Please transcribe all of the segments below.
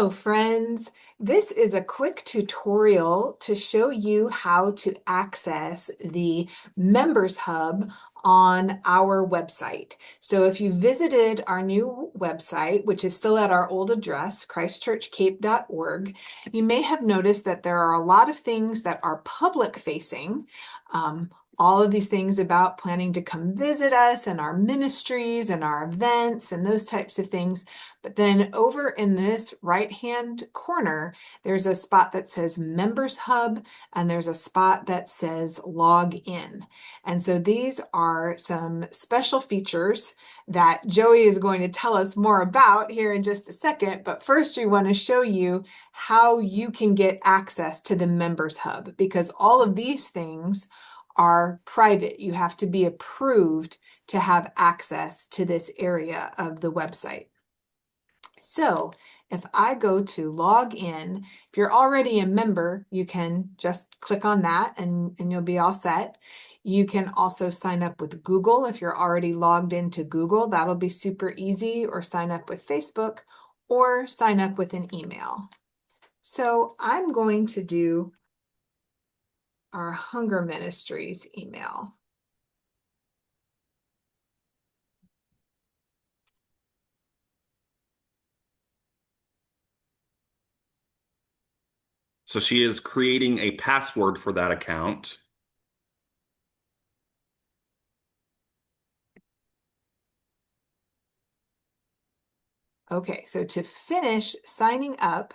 Hello, friends. This is a quick tutorial to show you how to access the Members Hub on our website. So if you visited our new website, which is still at our old address, christchurchcape.org, you may have noticed that there are a lot of things that are public facing. All of these things about planning to come visit us and our ministries and our events and those types of things. But then over in this right-hand corner, there's a spot that says Members Hub, and there's a spot that says Log In. And so these are some special features that Joey is going to tell us more about here in just a second. But first, we want to show you how you can get access to the Members Hub, because all of these things are private. You have to be approved to have access to this area of the website. So if I go to log in, if you're already a member, you can just click on that and you'll be all set. You can also sign up with Google if you're already logged into Google. That'll be super easy, or sign up with Facebook, or sign up with an email. So I'm going to do our Hunger Ministries email. So she is creating a password for that account. Okay, so to finish signing up,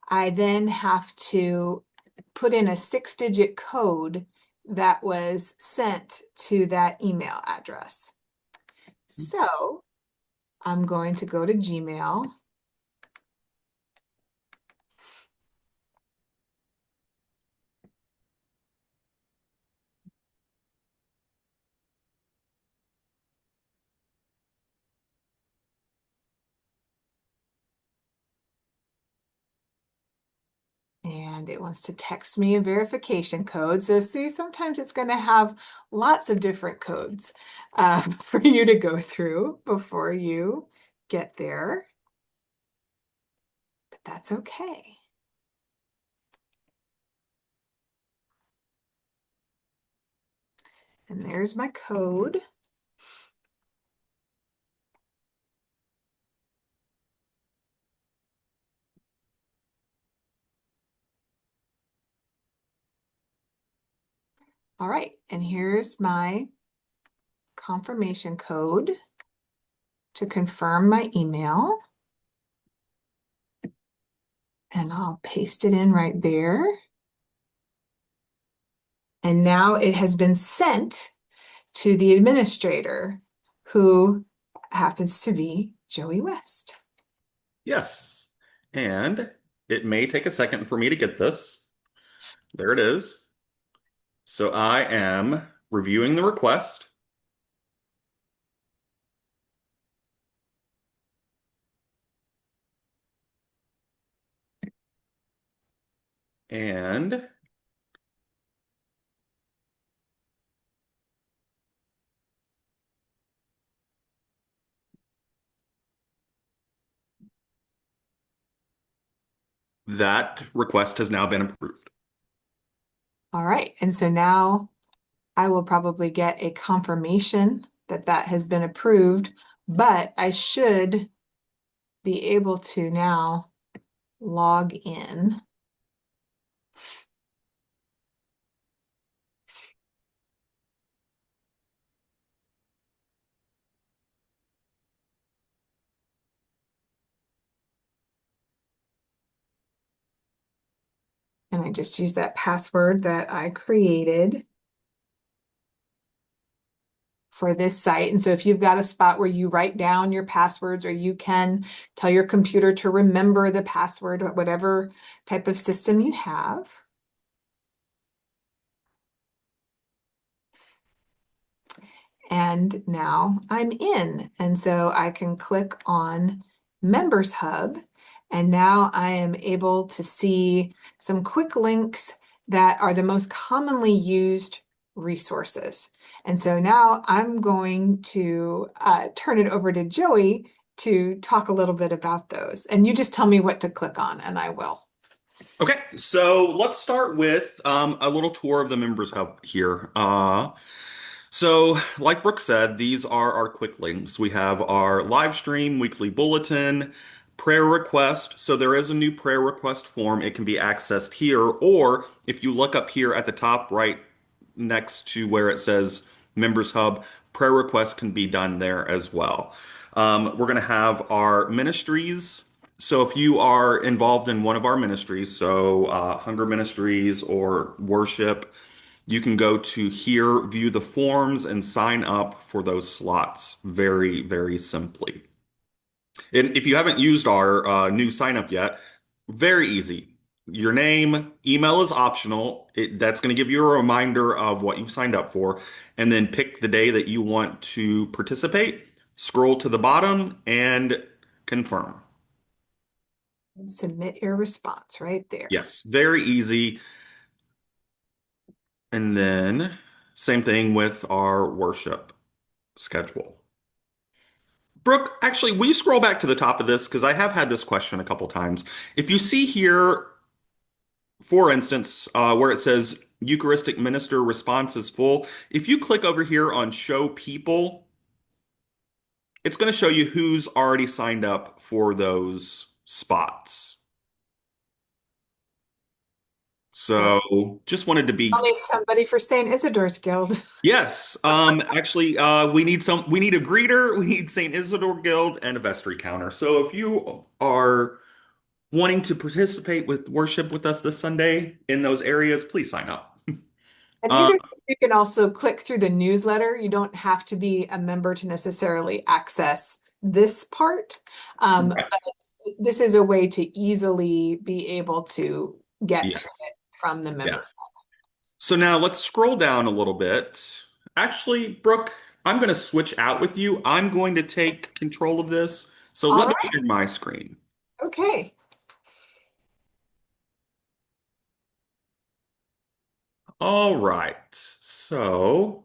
I then have to put in a 6-digit code that was sent to that email address. So I'm going to go to Gmail. And it wants to text me a verification code. So see, sometimes it's going to have lots of different codes for you to go through before you get there. But that's okay. And there's my code. All right, and here's my confirmation code to confirm my email. And I'll paste it in right there. And now it has been sent to the administrator, who happens to be Joey West. Yes. And it may take a second for me to get this. There it is. So I am reviewing the request. And that request has now been approved. All right, and so now I will probably get a confirmation that that has been approved, but I should be able to now log in. And I just use that password that I created for this site. And so if you've got a spot where you write down your passwords, or you can tell your computer to remember the password, whatever type of system you have. And now I'm in. And so I can click on Members Hub. And now I am able to see some quick links that are the most commonly used resources. And so now I'm going to turn it over to Joey to talk a little bit about those. And you just tell me what to click on, and I will. Okay, so let's start with a little tour of the Members Hub here. So, like Brooke said, these are our quick links. We have our live stream, weekly bulletin, prayer request. So, there is a new prayer request form. It can be accessed here, or if you look up here at the top right next to where it says Members Hub, prayer requests can be done there as well. We're going to have our ministries. So if you are involved in one of our ministries, so Hunger Ministries or Worship, you can go to here, view the forms, and sign up for those slots very, very simply. And if you haven't used our new sign up yet, very easy. Your name, email is optional. That's going to give you a reminder of what you've signed up for, and then pick the day that you want to participate. Scroll to the bottom and confirm. Submit your response right there. Yes, very easy. And then same thing with our worship schedule. Brooke, actually, will you scroll back to the top of this? Because I have had this question a couple times. If you see here, for instance, where it says Eucharistic Minister response is full, if you click over here on Show People, it's going to show you who's already signed up for those spots. Oh, So just wanted to I'll be need somebody for St. Isidore's Guild. yes. Actually, we need a greeter, we need St. Isidore Guild, and a vestry counter. So if you are wanting to participate with worship with us this Sunday in those areas, please sign up. And these Uh, are, you can also click through the newsletter. You don't have to be a member to necessarily access this part. right. But this is a way to easily be able to get to Yes. it from the members. Yes. So now let's scroll down a little bit. Actually, Brooke, I'm going to switch out with you. I'm going to take control of this. So All let me right. share my screen. Okay. All right. So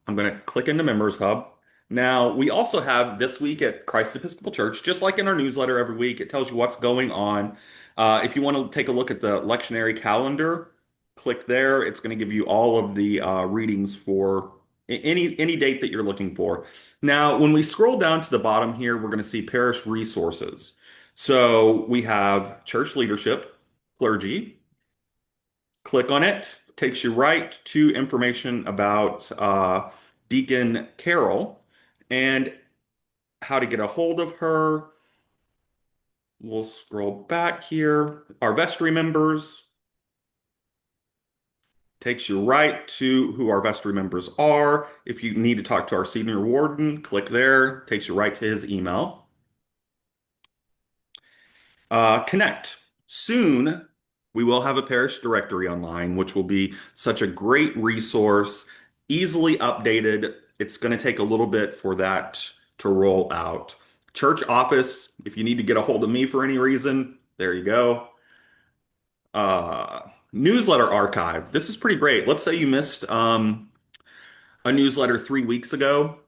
I'm going to click into Members Hub. Now, we also have this week at Christ Episcopal Church, just like in our newsletter every week, it tells you what's going on. If you want to take a look at the lectionary calendar, click there. It's going to give you all of the readings for any date that you're looking for. Now, when we scroll down to the bottom here, we're going to see parish resources. So we have church leadership, clergy. Click on it, takes you right to information about Deacon Carol and how to get a hold of her. We'll scroll back here. Our vestry members takes you right to who our vestry members are. If you need to talk to our senior warden, click there, takes you right to his email. Connect. Soon, we will have a parish directory online, which will be such a great resource, easily updated. It's going to take a little bit for that to roll out. Church office, if you need to get a hold of me for any reason, there you go. Newsletter archive. This is pretty great. Let's say you missed a newsletter 3 weeks ago.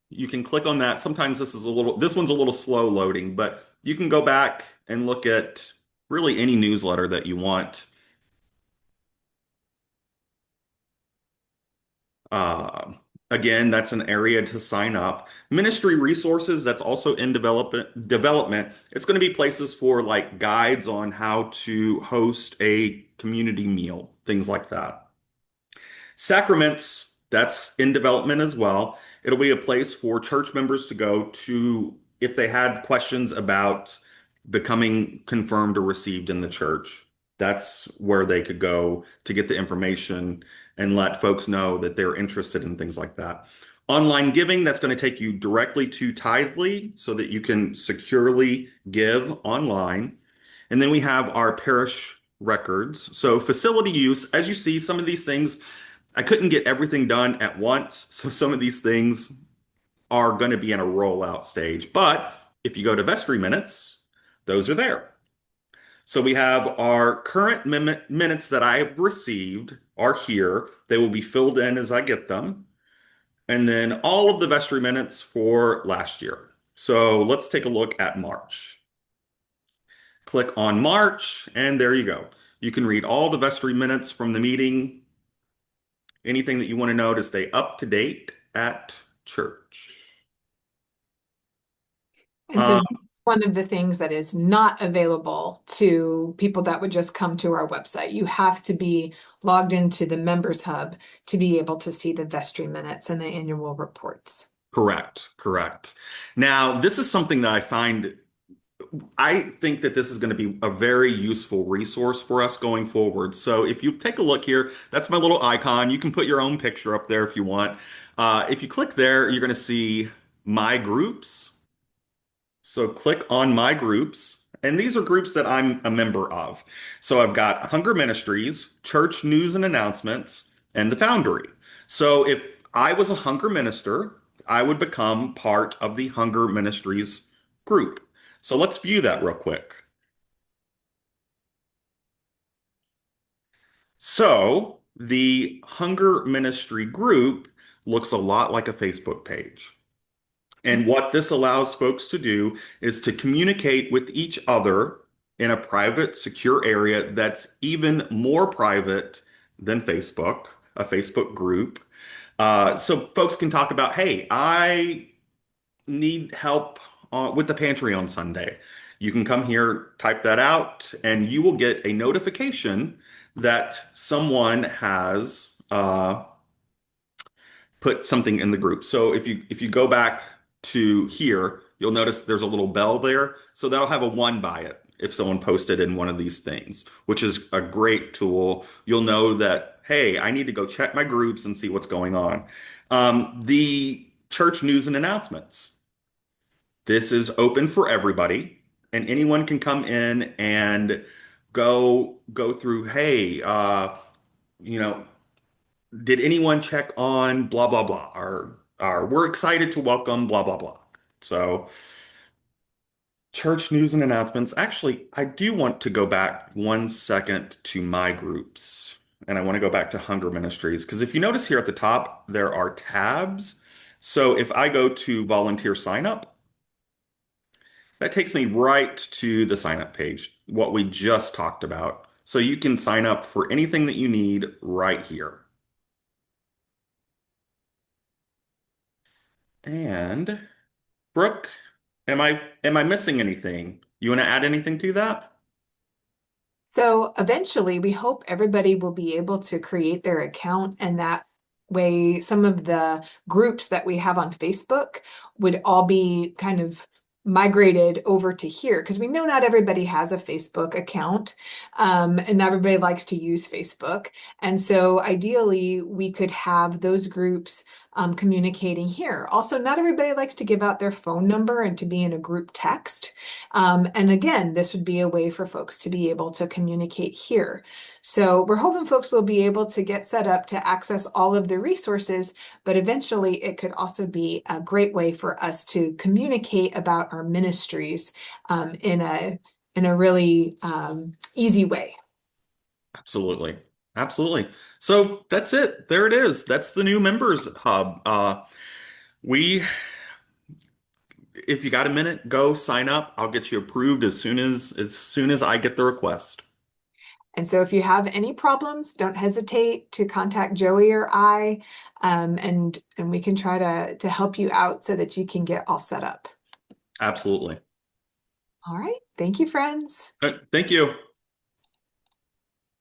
You can click on that. Sometimes this one's a little slow loading, but you can go back and look at really any newsletter that you want. Uh, Again, that's an area to sign up. Ministry resources, that's also in development. It's going to be places for like guides on how to host a community meal, things like that. Sacraments, that's in development as well. It'll be a place for church members to go to if they had questions about becoming confirmed or received in the church. That's where they could go to get the information and let folks know that they're interested in things like that. Online giving, that's going to take you directly to Tithely so that you can securely give online. And then we have our parish records. So facility use, as you see, some of these things I couldn't get everything done at once, so some of these things are going to be in a rollout stage. But if you go to vestry minutes, those are there. So we have our current minutes that I have received are here. They will be filled in as I get them. And then all of the vestry minutes for last year. So let's take a look at March. Click on March, and there you go. You can read all the vestry minutes from the meeting, anything that you want to know to stay up to date at church. And so Um, that's one of the things that is not available to people that would just come to our website. You have to be logged into the Members Hub to be able to see the vestry minutes and the annual reports. correct, correct. Now, this is something that I think that this is going to be a very useful resource for us going forward. So if you take a look here, that's my little icon. You can put your own picture up there if you want. If you click there, you're going to see my groups. So click on my groups. And these are groups that I'm a member of. So I've got Hunger Ministries, Church News and Announcements, and the Foundry. So if I was a Hunger minister, I would become part of the Hunger Ministries group. So let's view that real quick. So the Hunger Ministry group looks a lot like a Facebook page. And what this allows folks to do is to communicate with each other in a private, secure area that's even more private than Facebook, a Facebook group. So folks can talk about, hey, I need help with the pantry on Sunday. You can come here, type that out, and you will get a notification that someone has put something in the group. So if you go back to here, you'll notice there's a little bell there. So that'll have a one by it if someone posted in one of these things, which is a great tool. You'll know that, hey, I need to go check my groups and see what's going on. The church news and announcements. This is open for everybody, and anyone can come in and go through, hey, you know, did anyone check on blah blah blah? Or we're excited to welcome blah blah blah. So church news and announcements. Actually, I do want to go back 1 second to my groups. And I want to go back to Hunger Ministries because if you notice here at the top, there are tabs. So if I go to volunteer sign up, that takes me right to the sign up page, what we just talked about. So you can sign up for anything that you need right here. And Brooke, am I missing anything? You want to add anything to that? So eventually, we hope everybody will be able to create their account, and that way, some of the groups that we have on Facebook would all be kind of migrated over to here because we know not everybody has a Facebook account, and not everybody likes to use Facebook. And so, ideally, we could have those groups communicating here. Also, not everybody likes to give out their phone number and to be in a group text. And again, this would be a way for folks to be able to communicate here. So we're hoping folks will be able to get set up to access all of the resources, but eventually it could also be a great way for us to communicate about our ministries in a really easy way. Absolutely. Absolutely. So that's it. There it is. That's the new members hub. We, if you got a minute, go sign up. I'll get you approved as soon as I get the request. And so if you have any problems, don't hesitate to contact Joey or I, and we can try to help you out so that you can get all set up. Absolutely. All right. Thank you, friends. Thank you.